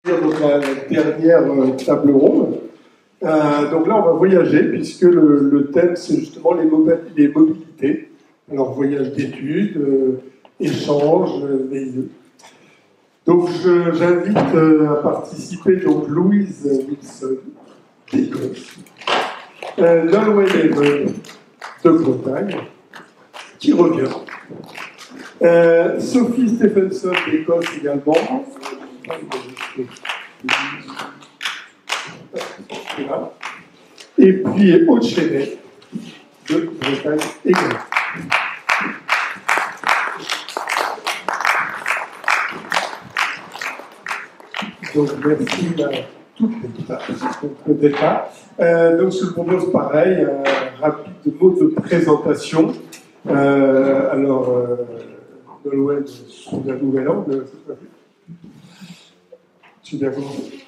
Donc la dernière table ronde. Donc là, on va voyager, puisque le thème, c'est justement les mobilités. Alors, voyage d'études, échange, lieu. Donc, j'invite à participer donc Louise Wilson, d'Écosse, Nolwenn de Bretagne, qui revient. Sophie Stephenson d'Écosse également. Et puis Aude Chenet de Bretagne également. Donc merci à toutes les classes, peut-être pas. Donc je propose pareil, un rapide mot de présentation. Alors, Nolwenn, sous la nouvelle angle, c'est pas fait. Tu viens commencer.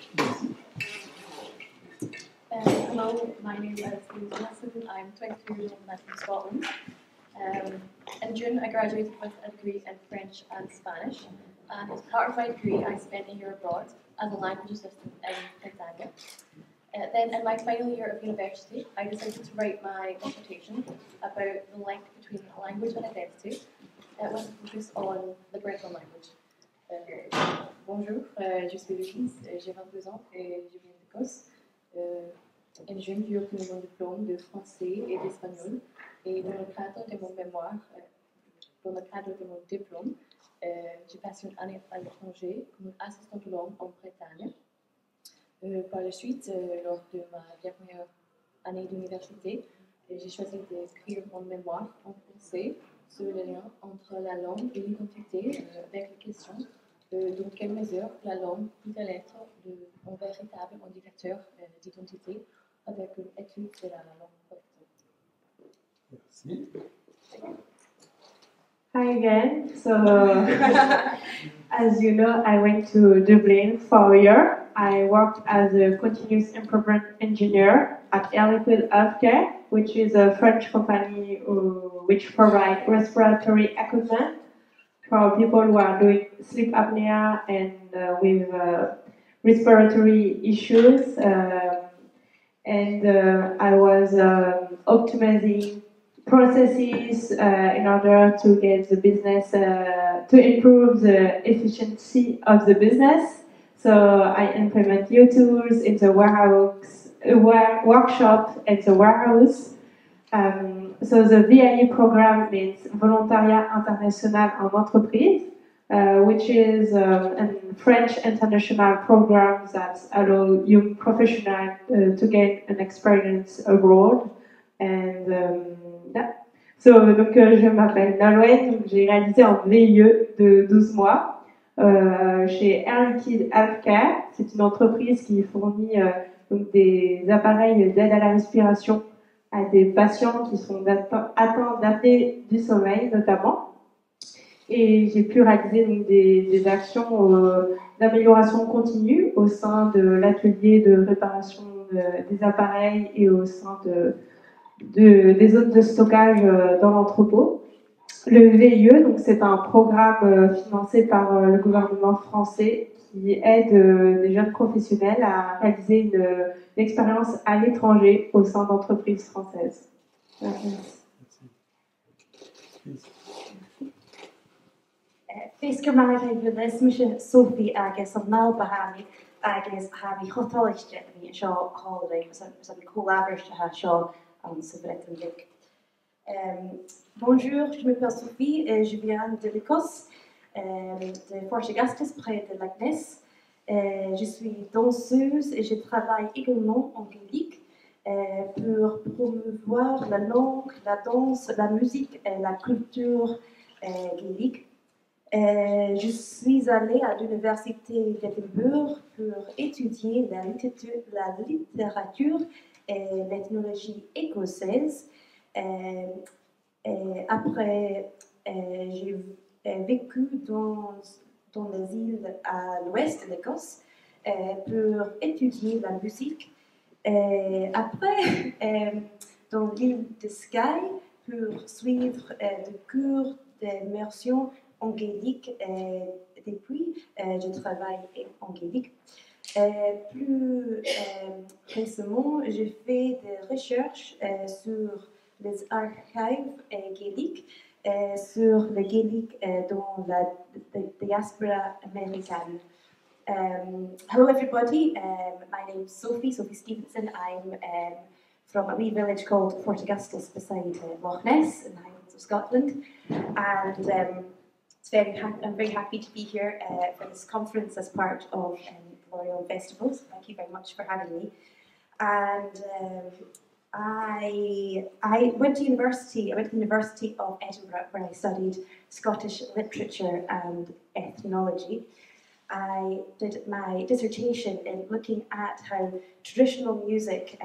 Hello, my name is Louise. I'm 22 years old and I'm from Scotland. In June, I graduated with a degree in French and Spanish. And as part of my degree, I spent a year abroad as a language assistant in Bretagne. Then, in my final year of university, I decided to write my dissertation about the link between language and identity, with a focus on the Breton language. Bonjour, je suis Louise, j'ai 22 ans et je viens d'Écosse. En juin, j'ai obtenu mon diplôme de français et d'espagnol. Et dans le cadre de mon mémoire, dans le cadre de mon diplôme, j'ai passé une année à l'étranger comme assistante de langue en Bretagne. Par la suite, lors de ma dernière année d'université, j'ai choisi d'écrire mon mémoire en français sur le lien entre la langue et l'identité, avec la question dans quelle mesure la langue peut-elle être un véritable indicateur d'identité avec une étude de la langue correcte. Merci. Hi again. So, as you know, I went to Dublin for a year. I worked as a continuous improvement engineer at Liquid Healthcare, which is a French company which provides respiratory equipment for people who are doing sleep apnea and with respiratory issues. I was optimizing processes in order to get the business, to improve the efficiency of the business. So I implement new tools in the warehouse, workshop at the warehouse. So the VIE program means Volontariat International en Entreprise, which is a French international program that allows young professionals to gain an experience abroad. Donc, je m'appelle Nolwenn, j'ai réalisé un VIE de 12 mois chez Air Liquide Healthcare. C'est une entreprise qui fournit donc des appareils d'aide à la respiration à des patients qui sont atteints d'apnée du sommeil notamment. Et j'ai pu réaliser donc, des actions d'amélioration continue au sein de l'atelier de réparation des appareils et au sein des zones de stockage dans l'entrepôt. Le VIE, donc c'est un programme financé par le gouvernement français qui aide des jeunes professionnels à réaliser une expérience à l'étranger au sein d'entreprises françaises. Merci. Féisgur mar bheith mu Sophie agus an ná bahami agus habi chotáiste bhí seo holiday san collaborathe seo an sa Bretagne. Bonjour, je m'appelle Sophie et je viens de l'Écosse, de Fort Augustus, près de Lagness. Je suis danseuse et je travaille également en gaélique pour promouvoir la langue, la danse, la musique et la culture gaélique. Je suis allée à l'université d'Édimbourg pour étudier la littérature et l'ethnologie écossaise. Après, j'ai vécu dans les îles à l'ouest de l'Écosse pour étudier la musique. Après, dans l'île de Skye pour suivre des cours d'immersion en gaélique. Depuis, je travaille en gaélique. Plus récemment, j'ai fait des recherches sur les archives gaéliques, sur le gaélique dans la diaspora américaine. Hello everybody, my name's Sophie Stevenson. I'm from a wee village called Fort Augustus beside Loch Ness in the Highlands of Scotland, and I'm very happy to be here for this conference as part of Lorient Festival, so thank you very much for having me. And I went to university. I went to the University of Edinburgh, where I studied Scottish literature and ethnology. I did my dissertation in looking at how traditional music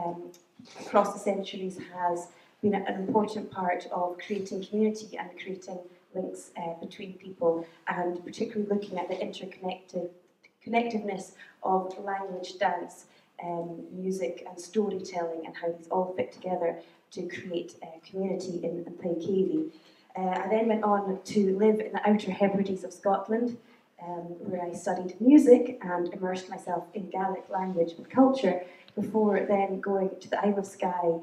across the centuries has been an important part of creating community and creating links between people, and particularly looking at the connectiveness of language, dance, music and storytelling, and how these all fit together to create a community in Plaicavey. I then went on to live in the Outer Hebrides of Scotland, where I studied music and immersed myself in Gaelic language and culture, before then going to the Isle of Skye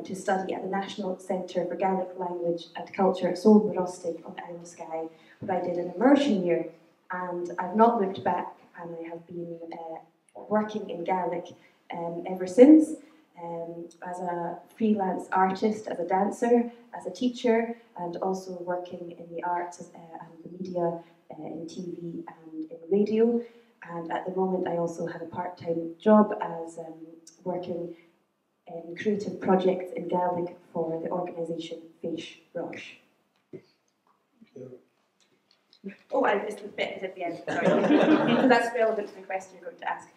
to study at the National Centre for Gaelic Language and Culture at Solberostig on the Isle of Skye, where I did an immersion year, and I've not looked back, and I have been working in Gaelic ever since, as a freelance artist, as a dancer, as a teacher, and also working in the arts and the media, in TV and in radio. And at the moment I also have a part-time job as working in creative projects in Gaelic for the organisation Feish Rosh. Oh, I missed the bit at the end, sorry. So that's relevant to the question you're going to ask.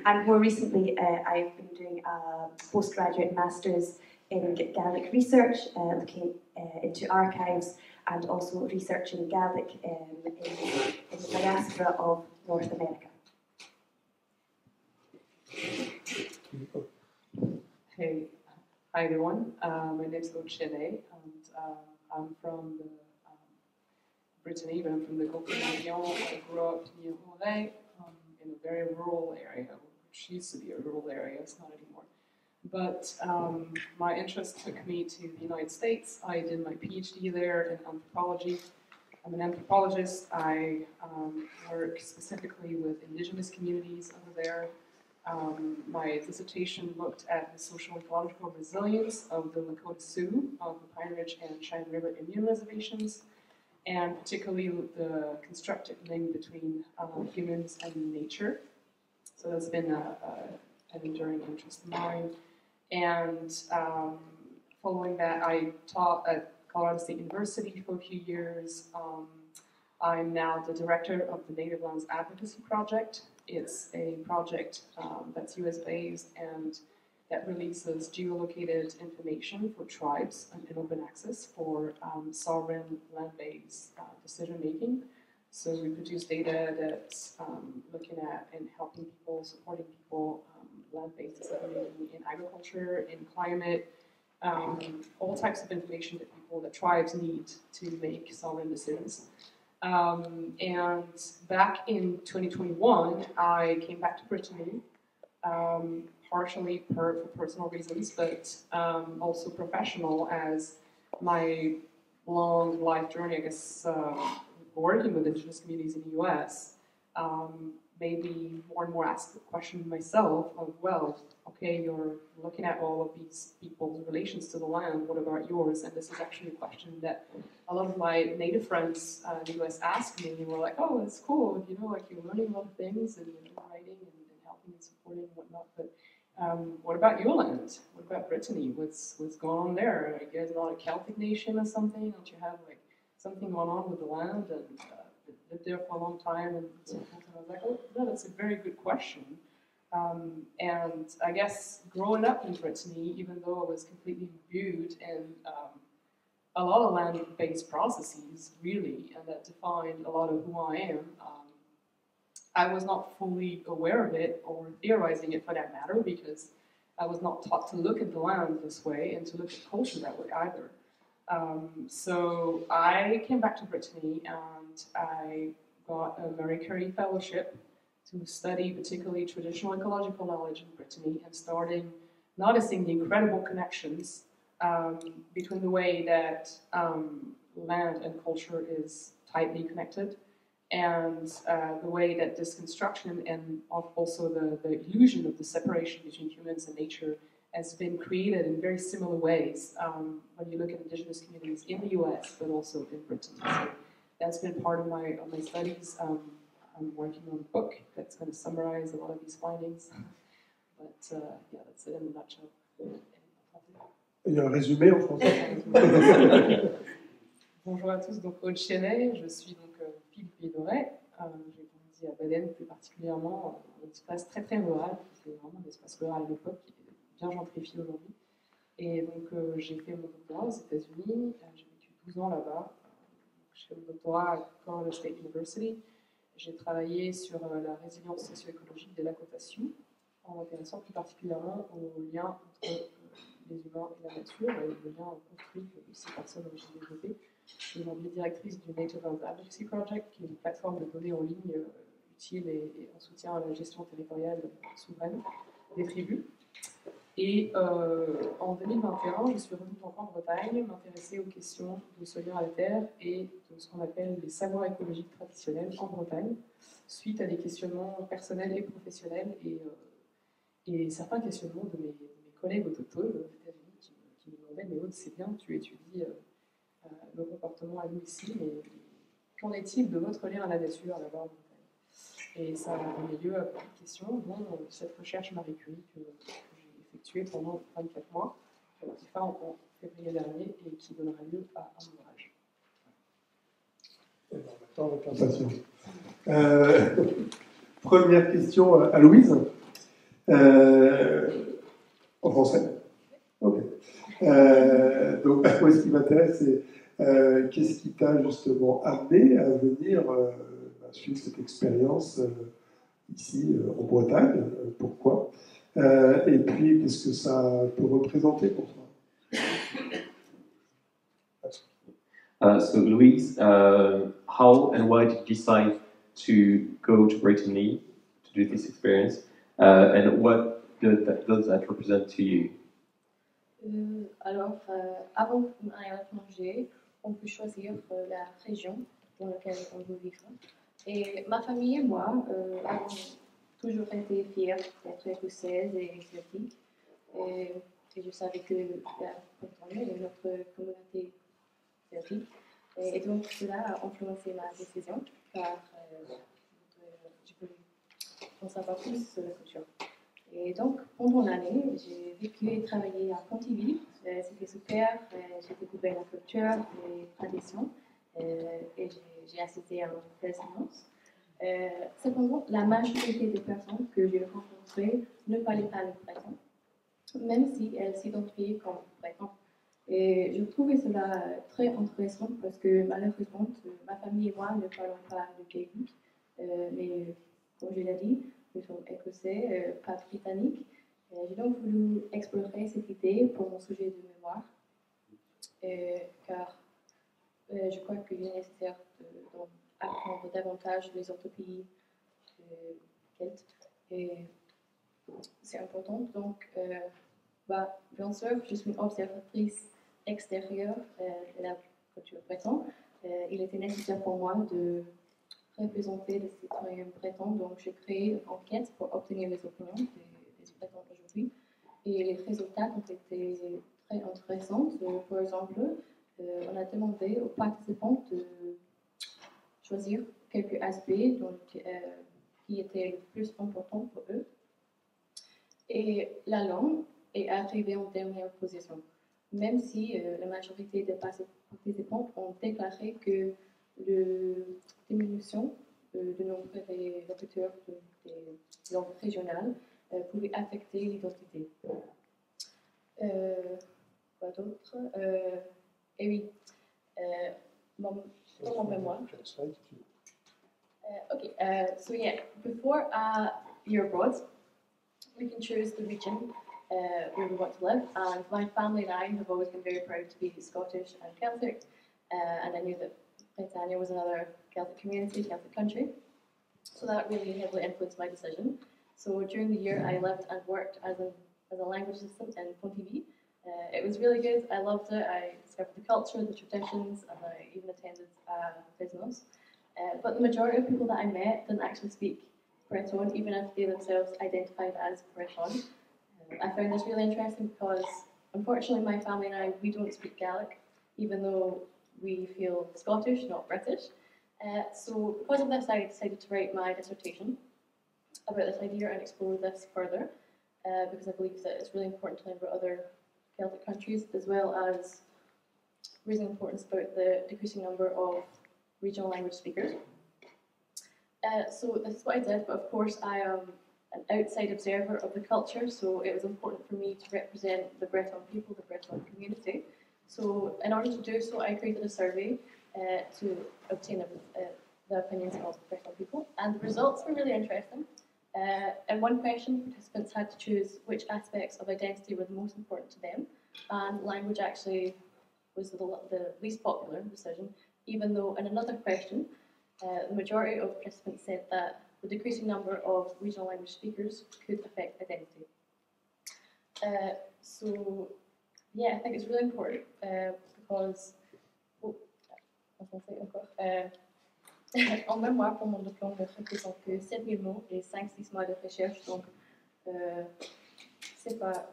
And more recently, I've been doing a postgraduate master's in Gaelic research, looking into archives and also researching Gaelic in the diaspora of North America. Hey, hi everyone. My name is Ochene, and I'm from the Brittany, but I'm from the Gulf of Lorient. I grew up near Lorient, in a very rural area, which used to be a rural area, it's not anymore. But my interest took me to the United States. I did my PhD there in anthropology. I'm an anthropologist. I work specifically with indigenous communities over there. My dissertation looked at the social ecological resilience of the Lakota Sioux of the Pine Ridge and Cheyenne River Indian reservations, and particularly the constructed link between humans and nature. So that's been an enduring interest of mine. And following that, I taught at Colorado State University for a few years. I'm now the director of the Native Lands Advocacy Project. It's a project that's US-based and that releases geolocated information for tribes in open access for sovereign land-based decision-making. So we produce data that's looking at and helping people, supporting people, land-based decision-making in agriculture, in climate, all types of information that tribes need to make sovereign decisions. And back in 2021, I came back to Brittany, partially for personal reasons, but also professional, as my long life journey, I guess, working with indigenous communities in the US, made me more and more ask the question myself of, well, okay, you're looking at all of these people's relations to the land, what about yours? And this is actually a question that a lot of my native friends in the US asked me, and were like, oh, it's cool, you know, like you're learning a lot of things and you're writing and helping and supporting and whatnot, but what about your land? What about Brittany? What's going on there? Are you guys not a Celtic nation or something? Don't you have like something going on with the land and lived there for a long time and so forth? And I was like, oh, no, that's a very good question. And I guess growing up in Brittany, even though I was completely imbued in a lot of land-based processes, really, and that defined a lot of who I am, I was not fully aware of it or theorizing it for that matter, because I was not taught to look at the land this way and to look at culture that way either. So I came back to Brittany and I got a Marie Curie fellowship to study particularly traditional ecological knowledge in Brittany and starting noticing the incredible connections between the way that land and culture is tightly connected and the way that this construction and also the illusion of the separation between humans and nature has been created in very similar ways when you look at indigenous communities in the US, but also in Britain. So that's been part of my studies. I'm working on a book that's going to summarize a lot of these findings. But yeah, that's it in a nutshell. Il y a un résumé en français. Bonjour à tous, donc Aude Chenet, je suis donc fille du Pays d'Auray. J'ai grandi à Baden plus particulièrement, un espace très très rural, c'est vraiment un espace rural à l'époque qui est bien gentrifié aujourd'hui. Et donc j'ai fait mon doctorat aux États-Unis, j'ai vécu 12 ans là-bas. J'ai fait mon doctorat à Colorado State University. J'ai travaillé sur la résilience socio-écologique des lacs Sioux, en m'intéressant plus particulièrement au lien entre les humains et la nature, et le lien construit que ces personnes ont développé. Je suis aujourd'hui directrice du Native Land Advocacy Project, qui est une plateforme de données en ligne utile et en soutien à la gestion territoriale souveraine des tribus. Et en 2021, je suis revenue en Bretagne, m'intéresser aux questions de ce lien à la terre et de ce qu'on appelle les savoirs écologiques traditionnels en Bretagne, suite à des questionnements personnels et professionnels et certains questionnements de mes collègues autochtones aux États-Unis qui me demandaient « Mais Aude, c'est bien, tu étudies le comportement à nous ici, mais qu'en est-il de votre lien à la nature là-bas en Bretagne ?» Et ça a donné lieu à beaucoup de questions, dont cette recherche Marie Curie que j'ai effectuée pendant 24 mois, qui fin en février dernier et qui donnera lieu à un ouvrage. Et bien, maintenant, avec impatience. Première question à Louise. En français. Ok. Donc, moi, ce qui m'intéresse, c'est qu'est-ce qui t'a justement amené à venir suivre cette expérience ici en Bretagne, pourquoi, et puis qu'est-ce que ça peut représenter pour toi? So Louise, how and why did you decide to go to Brittany to do this experience, and what does that represent to you? Alors, avant d'aller à l'étranger, on peut choisir la région dans laquelle on veut vivre. Et ma famille et moi avons toujours été fiers d'être écossaises et celtiques. Et je savais que la Bretagne est notre communauté celtique. Et donc, cela a influencé ma décision, car je voulais en savoir plus sur la culture. Et donc, pendant l'année, j'ai vécu et travaillé à Pontivy. C'était super. J'ai découvert la culture, les traditions, et j'ai assisté à une résidence. Cependant, la majorité des personnes que j'ai rencontrées ne parlaient pas le breton, même si elles s'identifiaient comme bretons. Et je trouvais cela très intéressant parce que malheureusement, ma famille et moi ne parlons pas le gaélique, mais comme je l'ai dit, nous sommes écossais, pas britanniques. J'ai donc voulu explorer cette idée pour mon sujet de mémoire, car je crois qu'il est nécessaire d'apprendre davantage les autres pays celtes. Et c'est important. Donc, bien sûr, je suis une observatrice extérieure de la culture bretonne. Il était nécessaire pour moi de représenter les citoyens bretons, donc j'ai créé une enquête pour obtenir les opinions des Bretons aujourd'hui. Et les résultats ont été très intéressants. Par exemple, on a demandé aux participants de choisir quelques aspects qui étaient le plus importants pour eux. Et la langue est arrivée en dernière position, même si la majorité des participants ont déclaré que la diminution du nombre des locuteurs des langues régionales pouvait affecter l'identité. Quoi d'autre? Et oui, mon mémoire. Okay, so yeah, before you're abroad, we can choose the region where we want to live, and my family and I have always been very proud to be Scottish and Celtic, and I knew that Bretagne was another Celtic community, Celtic country. So that really heavily influenced my decision. So during the year, I lived and worked as a language assistant in Pontivy. It was really good. I loved it. I discovered the culture, the traditions, and I even attended business. But the majority of people that I met didn't actually speak Breton, even if they themselves identified as Breton. I found this really interesting because, unfortunately, my family and I, we don't speak Gaelic, even though we feel Scottish, not British. So because of this, I decided to write my dissertation about this idea and explore this further, because I believe that it's really important to learn about other Celtic countries, as well as raising importance about the decreasing number of regional language speakers. So this is what I did, but of course I am an outside observer of the culture, so it was important for me to represent the Breton people, the Breton community. So in order to do so, I created a survey to obtain the opinions of the Breton people, and the results were really interesting. In one question, participants had to choose which aspects of identity were the most important to them, and language actually was the least popular decision, even though in another question, the majority of participants said that the decreasing number of regional language speakers could affect identity. So, yeah, I think it's really important because, en mémoire pour mon diplôme, je représente que 7000 mots et 5-6 mois de recherche, donc c'est pas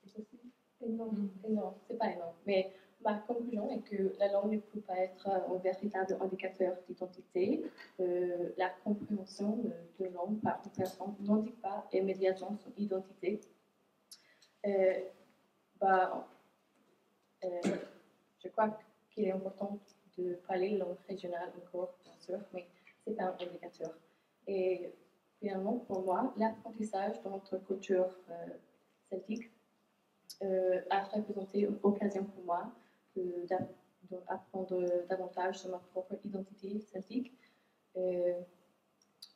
exhaustif. Non, c'est pas énorme. Mais ma conclusion est que la langue ne peut pas être un véritable indicateur d'identité. La compréhension de langue par une personne n'indique pas immédiatement son identité. Je crois qu'il est important de parler langue régionale encore, bien sûr, mais c'est pas un indicateur. Et finalement, pour moi, l'apprentissage de notre culture celtique a représenté une occasion pour moi d'apprendre davantage sur ma propre identité celtique,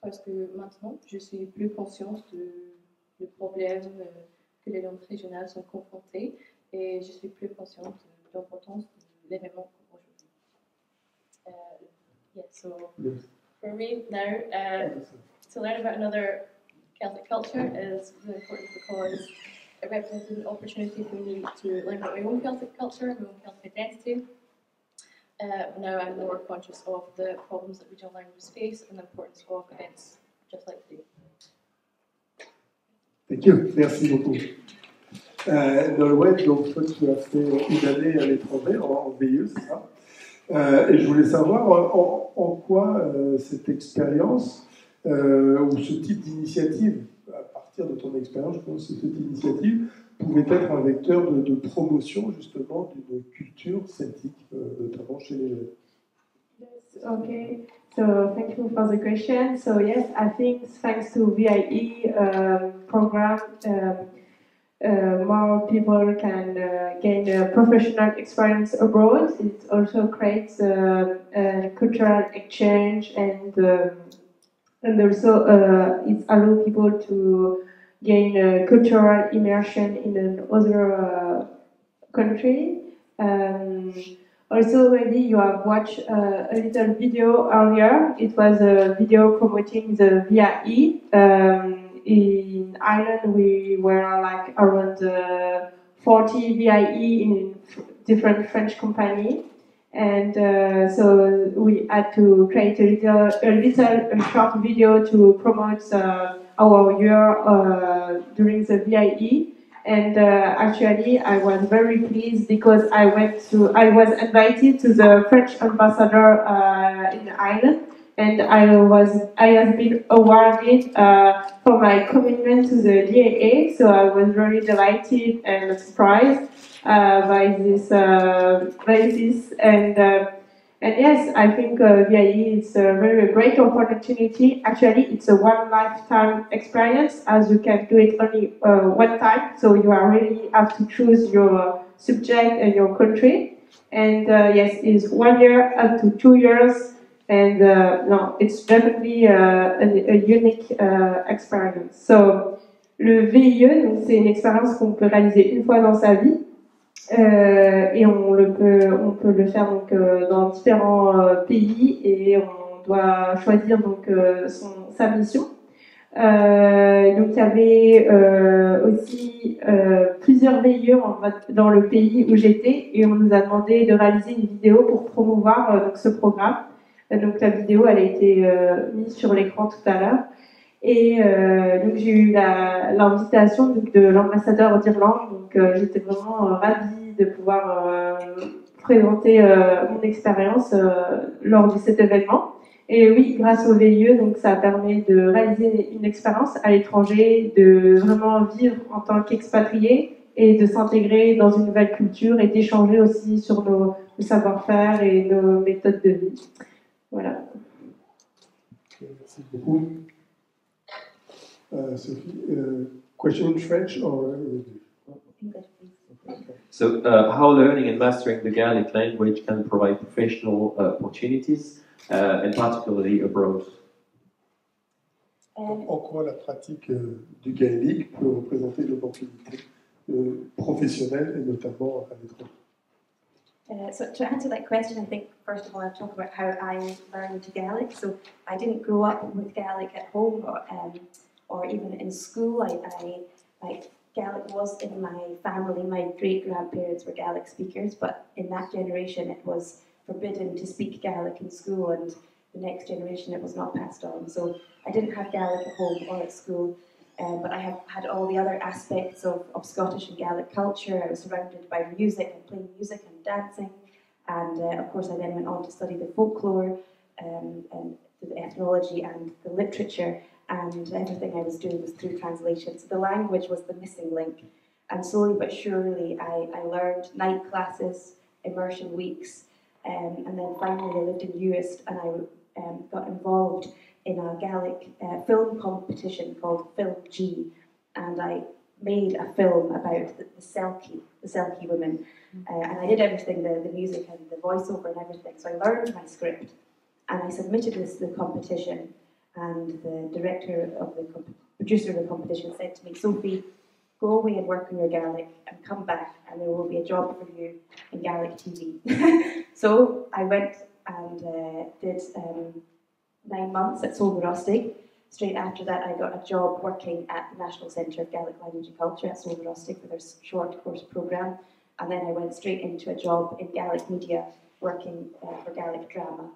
parce que maintenant, je suis plus consciente du problème que les langues régionales sont confrontées, et je suis plus consciente de l'importance de l'événement aujourd'hui. Yeah, so for me now, to learn about another Celtic culture is really important because it represents an opportunity for me to learn about my own Celtic culture, my own Celtic identity. Now I'm more conscious of the problems that regional languages face and the importance of events just like today. Thank you, merci beaucoup. Nolwenn, donc toi tu as fait une année à l'étranger en VIE, c'est ça? Et je voulais savoir en quoi cette expérience ou ce type d'initiative, à partir de ton expérience, je pense que cette initiative pouvait être un vecteur de promotion justement d'une culture celtique, notamment chez les jeunes. Yes, okay. So thank you for the question. So yes, I think thanks to VIE program, more people can gain a professional experience abroad. It also creates a cultural exchange and also it allows people to gain cultural immersion in another country. Also, maybe you have watched a little video earlier. It was a video promoting the VIE. In Ireland, we were like around 40 VIE in different French companies. And so we had to create a short video to promote our year during the VIE. And actually, I was very pleased because I was invited to the French ambassador in Ireland, and I have been awarded for my commitment to the DAA. So I was very delighted and surprised by this, and yes, I think VIE is a very great opportunity. Actually, it's a one lifetime experience, as you can do it only one time. So you really have to choose your subject and your country. And yes, it's 1 year up to 2 years. And no, it's definitely a unique experience. So le VIE, c'est une expérience qu'on peut réaliser une fois dans sa vie. Et on peut le faire donc dans différents pays, et on doit choisir donc sa mission. Donc il y avait aussi plusieurs veilleux dans le pays où j'étais et on nous a demandé de réaliser une vidéo pour promouvoir donc ce programme. Donc la vidéo elle a été mise sur l'écran tout à l'heure et donc j'ai eu l'invitation de l'ambassadeur d'Irlande. Donc j'étais vraiment ravie de pouvoir présenter mon expérience lors de cet événement. Et oui, grâce au VIE, donc ça permet de réaliser une expérience à l'étranger, de vraiment vivre en tant qu'expatrié et de s'intégrer dans une nouvelle culture et d'échanger aussi sur nos savoir-faire et nos méthodes de vie. Voilà. Merci beaucoup. Sophie, question in French or English, please. So, how learning and mastering the Gaelic language can provide professional opportunities, and particularly abroad? En quoi la pratique du gaélique peut représenter l'opportunité professionnelle et notamment à l'étranger? So to answer that question, I think first of all I'll talk about how I learned Gaelic. So I didn't grow up with Gaelic at home or even in school. Like Gaelic was in my family. My great-grandparents were Gaelic speakers, but in that generation it was forbidden to speak Gaelic in school, and the next generation it was not passed on. So I didn't have Gaelic at home or at school, but I have had all the other aspects of Scottish and Gaelic culture. I was surrounded by music and playing music and dancing, and of course I then went on to study the folklore and the ethnology and the literature, and everything I was doing was through translation. So the language was the missing link, and slowly but surely I learned night classes, immersion weeks, and then finally I lived in Uist and I got involved in a Gaelic film competition called Film G, and I made a film about the Celtic women, and I did everything, the music and the voiceover and everything. So I learned my script and I submitted this to the competition, and the producer of the competition said to me, Sophie, go away and work on your Gaelic and come back and there will be a job for you in Gaelic TV. So I went and did 9 months at Solvarostig. Straight after that I got a job working at the National Centre of Gaelic Language and Culture at Solvarostig for their short course programme, and then I went straight into a job in Gaelic media working for Gaelic drama.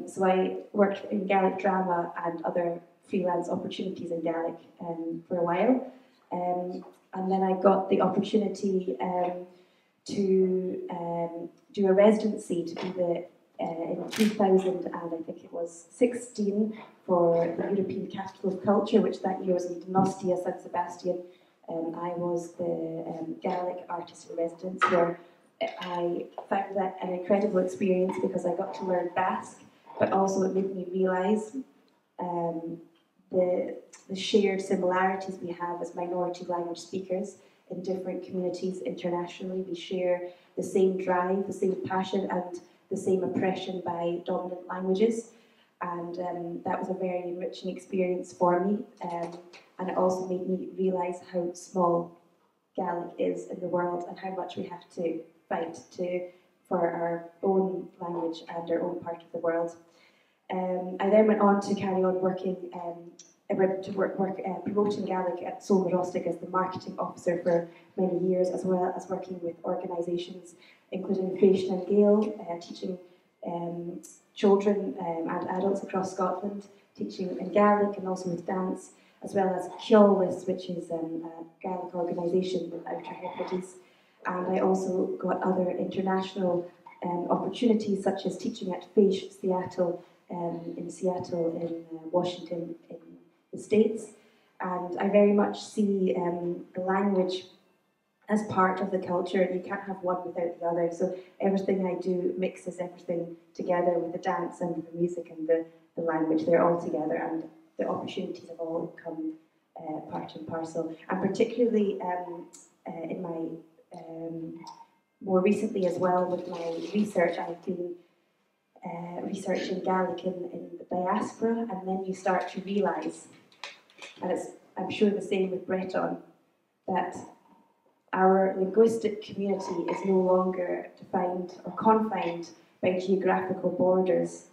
So I worked in Gaelic drama and other freelance opportunities in Gaelic for a while. And then I got the opportunity to do a residency to be in 2000, and I think it was 16, for the European Capital of Culture, which that year was in Donostia, San Sebastian. I was the Gaelic artist in residence, where I found that an incredible experience because I got to learn Basque, but also it made me realise the shared similarities we have as minority language speakers in different communities internationally. We share the same drive, the same passion, and the same oppression by dominant languages. And that was a very enriching experience for me. And it also made me realise how small Gaelic is in the world and how much we have to fight for our own language and our own part of the world. I then went on to carry on working promoting Gaelic at Solvarostig as the marketing officer for many years, as well as working with organisations including Creation and Gale, teaching children and adults across Scotland, teaching in Gaelic and also with dance, as well as Ceollis, which is a Gaelic organisation in Outer Hebrides. And I also got other international opportunities, such as teaching at FAISH Seattle, in Seattle, in Washington, in the States. And I very much see the language as part of the culture, and you can't have one without the other. So everything I do mixes everything together with the dance and the music and the language. They're all together, and the opportunities have all come part and parcel. And particularly in my more recently as well with my research, I've been researching Gaelic in the diaspora, and then you start to realise, and I'm sure the same with Breton, that our linguistic community is no longer defined or confined by geographical borders.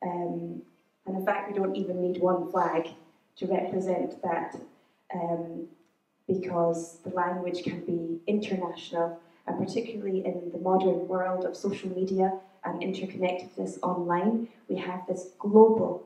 And in fact, we don't even need one flag to represent that, because the language can be international, and particularly in the modern world of social media and interconnectedness online, we have this global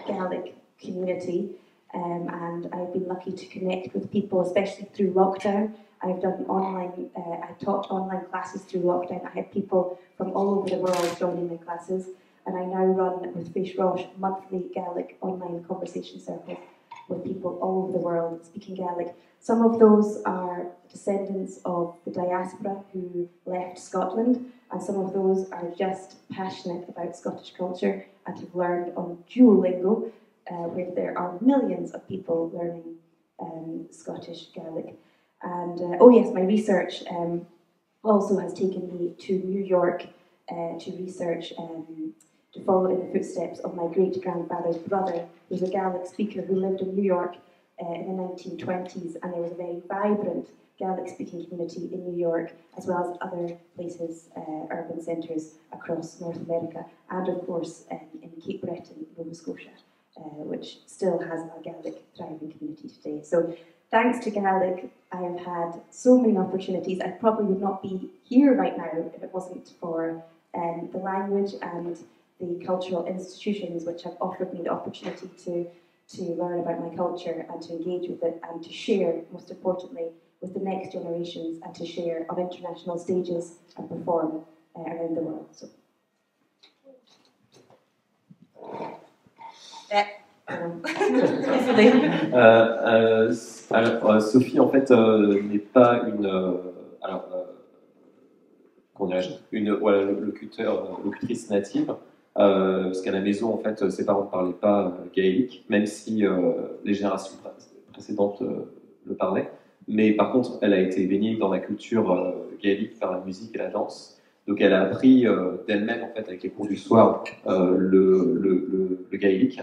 Gaelic community, and I've been lucky to connect with people, especially through lockdown. I've done online, I taught online classes through lockdown. I had people from all over the world joining my classes, and I now run with Fish Roche monthly Gaelic online conversation circles with people all over the world speaking Gaelic. Some of those are descendants of the diaspora who left Scotland, and some of those are just passionate about Scottish culture and have learned on Duolingo, where there are millions of people learning Scottish Gaelic. And oh yes, my research also has taken me to New York to research, to follow in the footsteps of my great-grandfather's brother, who was a Gaelic speaker who lived in New York in the 1920s, and there was a very vibrant Gaelic-speaking community in New York, as well as other places, urban centres across North America, and of course in Cape Breton, Nova Scotia, which still has a Gaelic thriving community today. So thanks to Gaelic, I have had so many opportunities. I probably would not be here right now if it wasn't for the language and the cultural institutions which have offered me the opportunity to learn about my culture and to engage with it and to share, most importantly, with the next generations, and to share on international stages and perform around the world. So. Alors, Sophie, en fait, n'est pas une locutrice native, parce qu'à la maison, en fait, ses parents ne parlaient pas gaélique, même si les générations précédentes le parlaient. Mais par contre, elle a été baignée dans la culture gaélique par la musique et la danse. Donc, elle a appris d'elle-même, en fait, avec les cours du soir, le gaélique.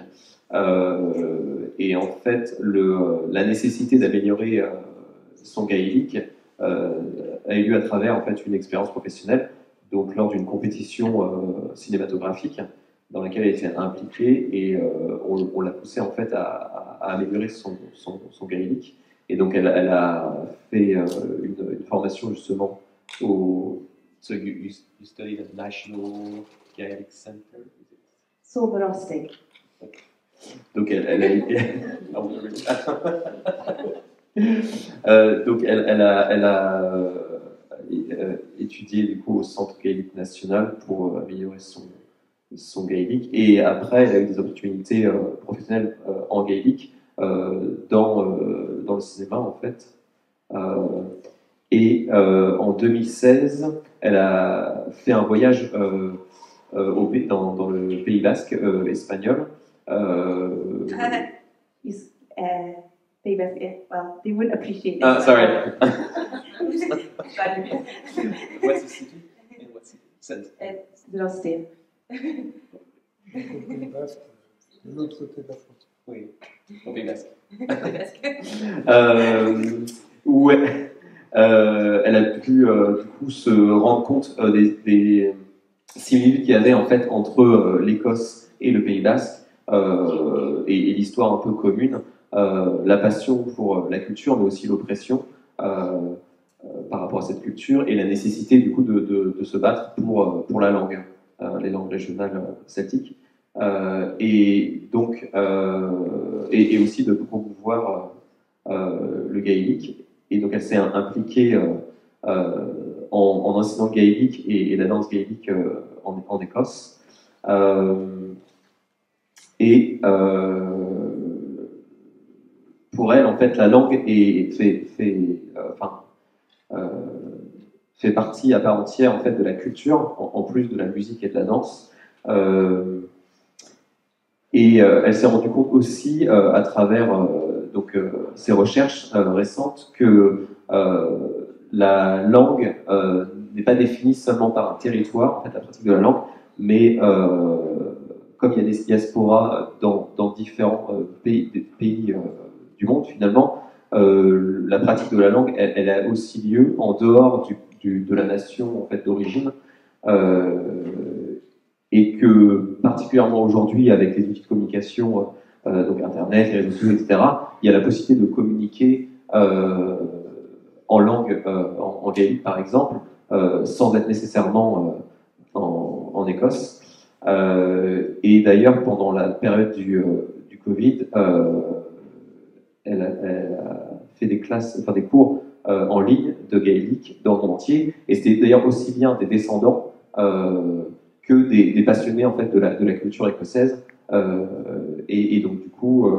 Et en fait, la nécessité d'améliorer son gaélique a eu lieu à travers en fait une expérience professionnelle, donc lors d'une compétition cinématographique dans laquelle elle était impliquée, et on l'a poussée en fait à améliorer son gaélique. Et donc elle a fait une formation justement au So you studied at National Gaelic Center. Soberostig. Donc elle a étudié du coup au Centre gaélique national pour améliorer son gaélique, et après elle a eu des opportunités professionnelles en gaélique dans le cinéma en fait. Et en 2016, elle a fait un voyage dans le Pays Basque espagnol. They wouldn't appreciate this. Sorry. What's the city? And what's it? Cette. Rostin. De l'autre côté de la frontière. Oui, au Pays Basque. Ouais. Elle a pu du coup se rendre compte des similitudes qu'il y avait en fait entre l'Écosse et le Pays Basque, et l'histoire un peu commune, la passion pour la culture, mais aussi l'oppression par rapport à cette culture, et la nécessité du coup de se battre pour la langue, les langues régionales celtiques, et donc et aussi de promouvoir le gaélique. Et donc elle s'est impliquée en enseignant le gaélique et la danse gaélique en Écosse. Et pour elle, en fait, la langue fait partie à part entière en fait, de la culture, en plus de la musique et de la danse. Et elle s'est rendue compte aussi, à travers ses recherches récentes, que la langue n'est pas définie seulement par un territoire, en fait, la pratique de la langue, mais comme il y a des diasporas dans différents pays du monde, finalement, la pratique de la langue, elle a aussi lieu en dehors de la nation en fait, d'origine. et que particulièrement aujourd'hui avec les outils de communication, donc Internet, les réseaux sociaux, etc., il y a la possibilité de communiquer en langue, en gaélique par exemple, sans être nécessairement en Écosse. Et d'ailleurs, pendant la période du Covid, elle a fait des classes, enfin des cours en ligne de gaélique dans le monde entier. Et c'était d'ailleurs aussi bien des descendants que des passionnés en fait de la culture écossaise. Et donc du coup,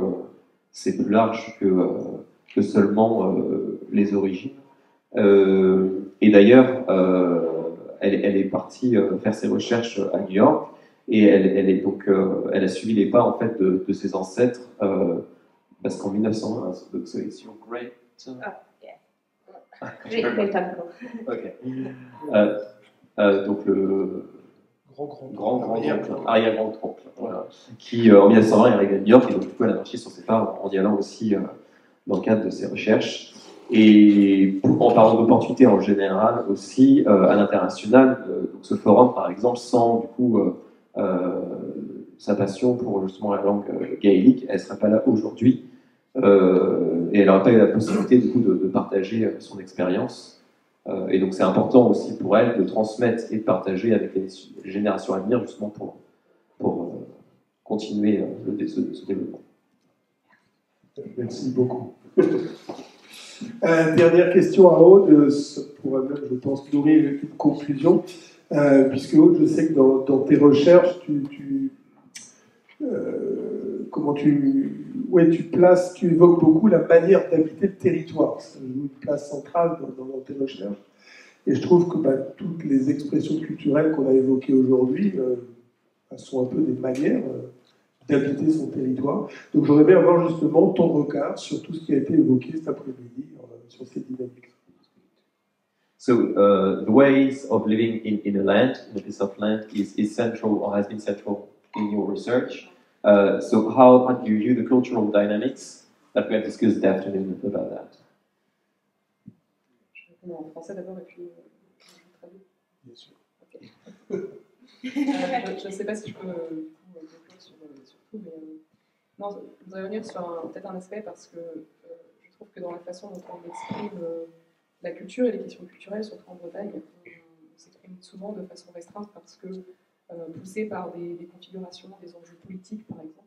c'est plus large que seulement les origines. Et d'ailleurs, elle est partie faire ses recherches à New York et elle a suivi les pas en fait de ses ancêtres parce qu'en 1901, so it's your great. Great uncle. Ok. Donc le arrière-grand-oncle, voilà, qui en 1920 est arrivé à New York et donc du coup elle a marché sur ses pas en y allant aussi dans le cadre de ses recherches. Et en parlant d'opportunités en général aussi, à l'international, donc ce forum par exemple, sans du coup sa passion pour justement la langue gaélique, elle ne serait pas là aujourd'hui et elle n'aurait pas eu la possibilité du coup de partager son expérience. Et donc c'est important aussi pour elle de transmettre et de partager avec les générations à venir justement pour continuer ce développement. Merci beaucoup. Dernière question à Aude, pour même, je pense, nourrir une conclusion, puisque Aude, je sais que dans tes recherches, tu évoques beaucoup la manière d'habiter le territoire. Ça joue une place centrale dans tes recherches. Et je trouve que toutes les expressions culturelles qu'on a évoquées aujourd'hui sont un peu des manières d'habiter son territoire. Donc j'aurais bien avoir justement ton regard sur tout ce qui a été évoqué cet après-midi, sur ces dynamiques. So the ways of living in a land, in a piece of land, is central or has been central in your research. So how do you view the cultural dynamics that we have discussed this afternoon about that? Je réponds en français d'abord et puis je traduis. Bien sûr. Okay. Je ne sais pas si je peux conclure sur tout, mais non, je voudrais revenir sur peut-être un aspect parce que je trouve que dans la façon dont on exprime la culture et les questions culturelles, surtout en Bretagne, on s'exprime souvent de façon restreinte parce que poussé par des configurations, des enjeux politiques par exemple,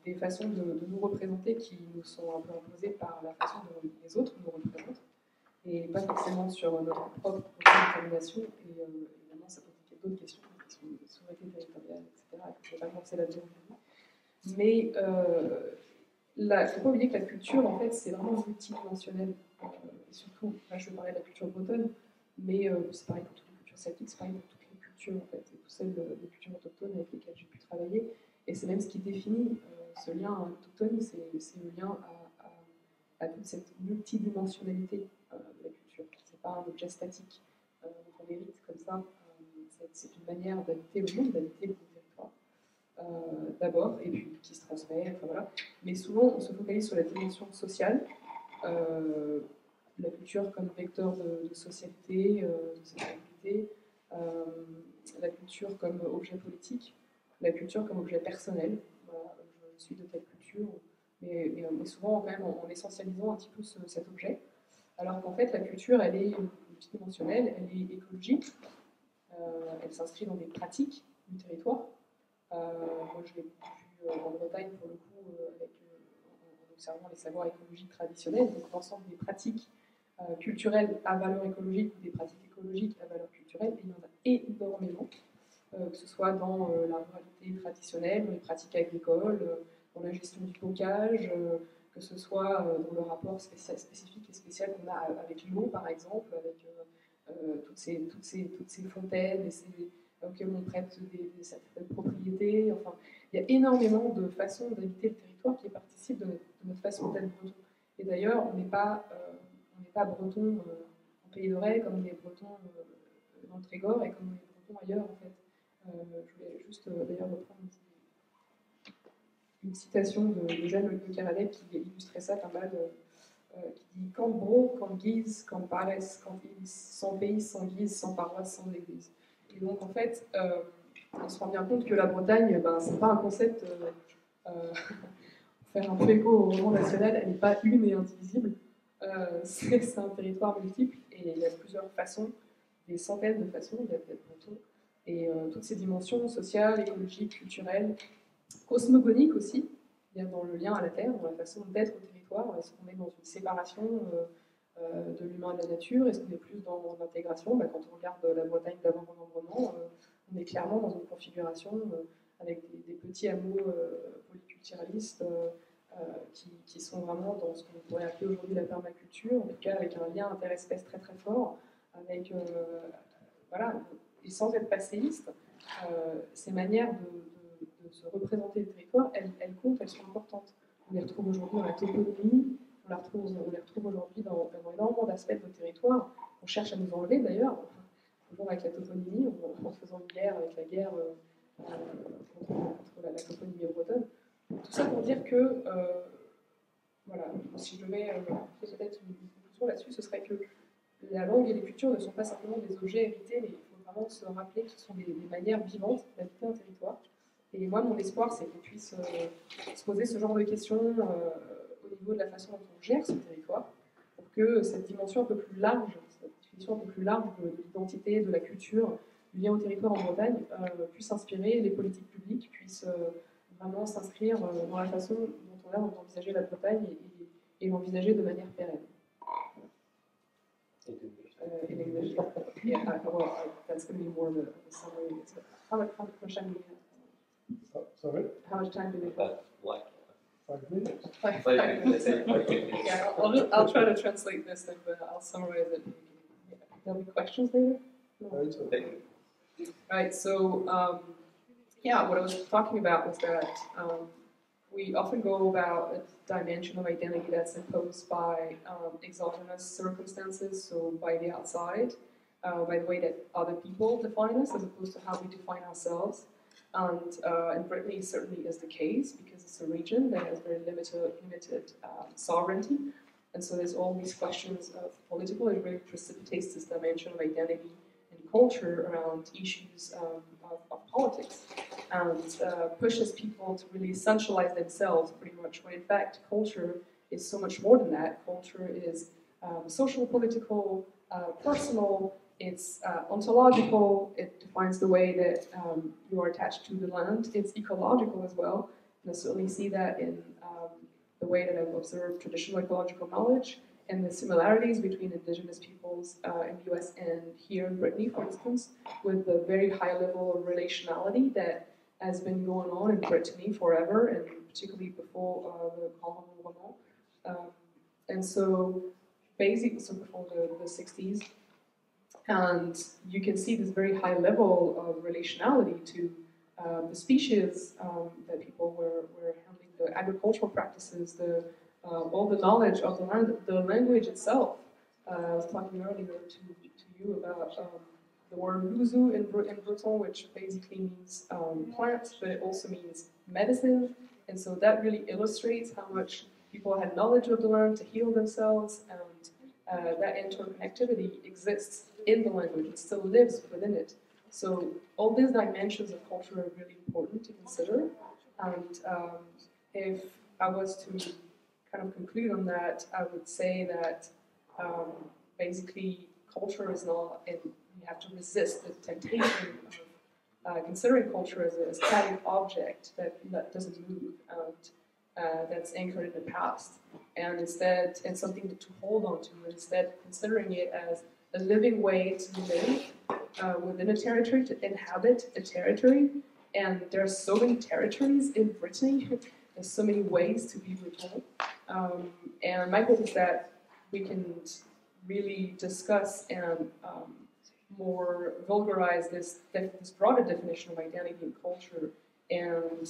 des façons de nous représenter qui nous sont un peu imposées par la façon dont les autres nous représentent et pas forcément sur notre propre détermination. Et évidemment, ça peut impliquer d'autres questions, des questions de souveraineté territoriale, etc. Je ne vais pas forcer là-dedans aujourd'hui. Mais il ne faut pas oublier que la culture, en fait, c'est vraiment multidimensionnel. Et surtout, là, je vais parler de la culture bretonne, mais c'est pareil pour toutes les cultures celtiques, c'est pareil pour toutes les cultures, en fait, et toutes celles des cultures autochtones avec lesquelles j'ai pu travailler. Et c'est même ce qui définit ce lien autochtone, c'est le lien à toute cette multidimensionnalité de la culture. Ce n'est pas un objet statique dont on hérite comme ça. C'est une manière d'habiter le monde, d'habiter le territoire. D'abord, et puis qui se transmet, enfin, voilà. Mais souvent, on se focalise sur la dimension sociale, la culture comme vecteur de socialité, de sexualité, la culture comme objet politique, la culture comme objet personnel. Voilà, je suis de telle culture, mais souvent quand même en essentialisant un petit peu cet objet, alors qu'en fait la culture, elle est multidimensionnelle, elle est écologique, elle s'inscrit dans des pratiques du territoire. Moi, je l'ai vu en Bretagne, pour le coup, en observant les savoirs écologiques traditionnels, donc l'ensemble des pratiques culturelles à valeur écologique ou des pratiques écologiques à valeur culturelle, et il y en a énormément, que ce soit dans la ruralité traditionnelle, dans les pratiques agricoles, dans la gestion du bocage, que ce soit dans le rapport spécifique et spécial qu'on a avec l'eau, par exemple, avec toutes ces fontaines auxquelles on prête certaines propriétés. Enfin, il y a énormément de façons d'habiter le territoire qui participent de notre façon d'être breton. Et d'ailleurs, on n'est pas breton en Pays de Ré comme on est breton dans le Trégor et comme on est breton ailleurs, en fait. Je voulais juste d'ailleurs reprendre une citation de Jeanne Le Caradec qui illustrait ça pas mal, qui dit « Quand bro, quand guise, quand paresse, quand is, sans pays, sans guise, sans paroisse, sans église ». Et donc en fait, on se rend bien compte que la Bretagne, ben, c'est pas un concept, faire un peu écho au roman national, elle n'est pas une et indivisible, c'est un territoire multiple, et il y a plusieurs façons, des centaines de façons d'être breton, et toutes ces dimensions sociales, écologiques, culturelles, cosmogoniques aussi, il y a dans le lien à la terre, dans la façon d'être au territoire, est-ce qu'on est dans une séparation de l'humain et de la nature, est-ce qu'on est plus dans l'intégration? Quand on regarde la Bretagne d'avant-remembrement, on est clairement dans une configuration avec des petits hameaux polyculturalistes qui sont vraiment dans ce qu'on pourrait appeler aujourd'hui la permaculture, en tout cas avec un lien interespèce très très fort, avec, voilà, et sans être passéiste, ces manières de se représenter le territoire, elles comptent, elles sont importantes. On les retrouve aujourd'hui dans la toponymie, on les retrouve aujourd'hui dans énormément d'aspects de nos territoires. On cherche à nous enlever d'ailleurs, toujours avec la toponymie, en faisant une guerre avec la guerre contre la toponymie bretonne. Tout ça pour dire que, voilà, si je devais faire peut-être une conclusion là-dessus, ce serait que la langue et les cultures ne sont pas simplement des objets hérités, mais il faut vraiment se rappeler que ce sont des manières vivantes d'habiter un territoire. Et moi, mon espoir, c'est qu'on puisse se poser ce genre de questions au niveau de la façon dont on gère ce territoire, pour que cette dimension un peu plus large, cette définition un peu plus large de l'identité, de la culture, du lien au territoire en Bretagne, puisse inspirer les politiques publiques, puisse vraiment s'inscrire dans la façon dont on a d'envisager la Bretagne et l'envisager de manière pérenne. In English, yeah, well, that's going to be more of a summary. So how much time do we have? Sorry? How much time do we have? Like 5 minutes? 5 minutes. Yeah, I'll try to translate this and I'll summarize it. There'll be questions later? No, it's okay. Right, so yeah, what I was talking about was that we often go about a dimension of identity that's imposed by exogenous circumstances, so by the outside, by the way that other people define us as opposed to how we define ourselves. And Brittany certainly is the case because it's a region that has very limited sovereignty. And so there's all these questions of political, it really precipitates this dimension of identity and culture around issues of politics, and pushes people to really essentialize themselves pretty much, when in fact culture is so much more than that. Culture is social, political, personal, it's ontological, it defines the way that you are attached to the land, it's ecological as well, and I certainly see that in the way that I've observed traditional ecological knowledge and the similarities between indigenous peoples in the US and here in Brittany, for instance, with the very high level of relationality that has been going on in Brittany forever, and particularly before the Grand Remembrement. And so, basically, so before the 60s, and you can see this very high level of relationality to the species that people were handling, the agricultural practices, all the knowledge of the land, the language itself. I was talking earlier to you about the word luzu in Breton, which basically means plant, but it also means medicine. And so that really illustrates how much people had knowledge of the land to heal themselves, and that interconnectivity exists in the language. It still lives within it. So all these dimensions of culture are really important to consider. And if I was to kind of conclude on that, I would say that basically culture is not, and you have to resist the temptation of considering culture as a static object that doesn't move and that's anchored in the past, and instead, and something to hold on to, and instead considering it as a living way to live within a territory, to inhabit a territory. And there are so many territories in Brittany, there's so many ways to be Breton. And my hope is that we can really discuss and more vulgarize this broader definition of identity and culture, and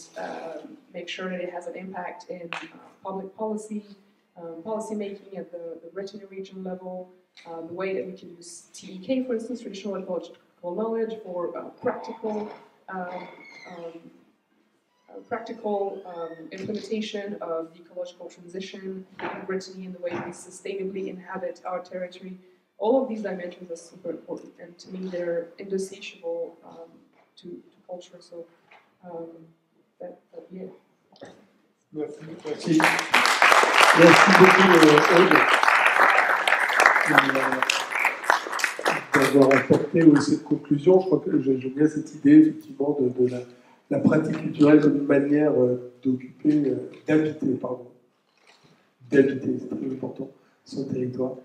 make sure that it has an impact in public policy, policy making at the Brittany region level, the way that we can use TEK, for instance, traditional ecological knowledge, for practical implementation of the ecological transition in Brittany and the way we sustainably inhabit our territory. All of these dimensions are super important, and to me they're indissociable to culture. So yeah. Merci, merci. Merci beaucoup, Aude, d'avoir apporté cette conclusion. Je crois que j'aime bien cette idée, effectivement, de la pratique culturelle comme une manière d'habiter, c'est très important, son territoire.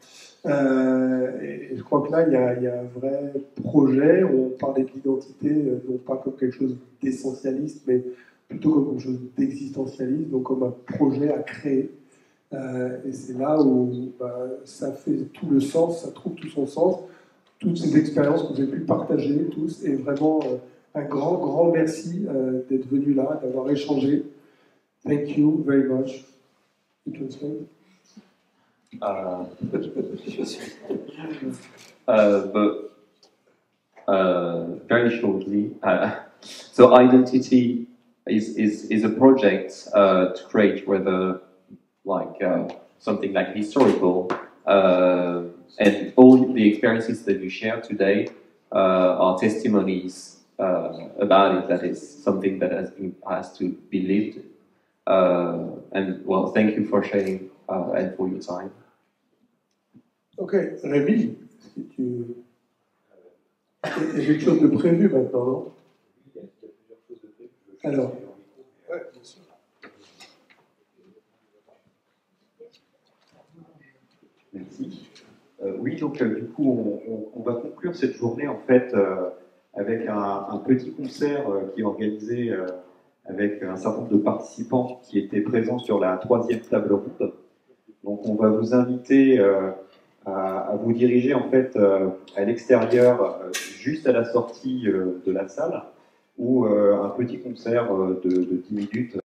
Et je crois que là, il y a un vrai projet où on parlait de l'identité, non pas comme quelque chose d'essentialiste, mais plutôt comme quelque chose d'existentialiste, donc comme un projet à créer. Et c'est là où ça fait tout le sens, ça trouve tout son sens, toutes ces expériences que vous avez pu partager tous, et vraiment un grand, grand merci d'être venu là, d'avoir échangé. Thank you very much. You translate? Very shortly, so identity is a project to create whether like something like historical, and all the experiences that you share today are testimonies about it. That is something that has to be lived. And well, thank you for sharing and for your time. Ok, Rémi, est-ce que tu... Il y a quelque chose de prévu maintenant, non? Alors, ouais, bien sûr. Merci. Oui, donc du coup, on va conclure cette journée en fait avec un petit concert qui est organisé avec un certain nombre de participants qui étaient présents sur la 3e table ronde. Donc, on va vous inviter à vous diriger en fait à l'extérieur, juste à la sortie de la salle, où un petit concert de 10 minutes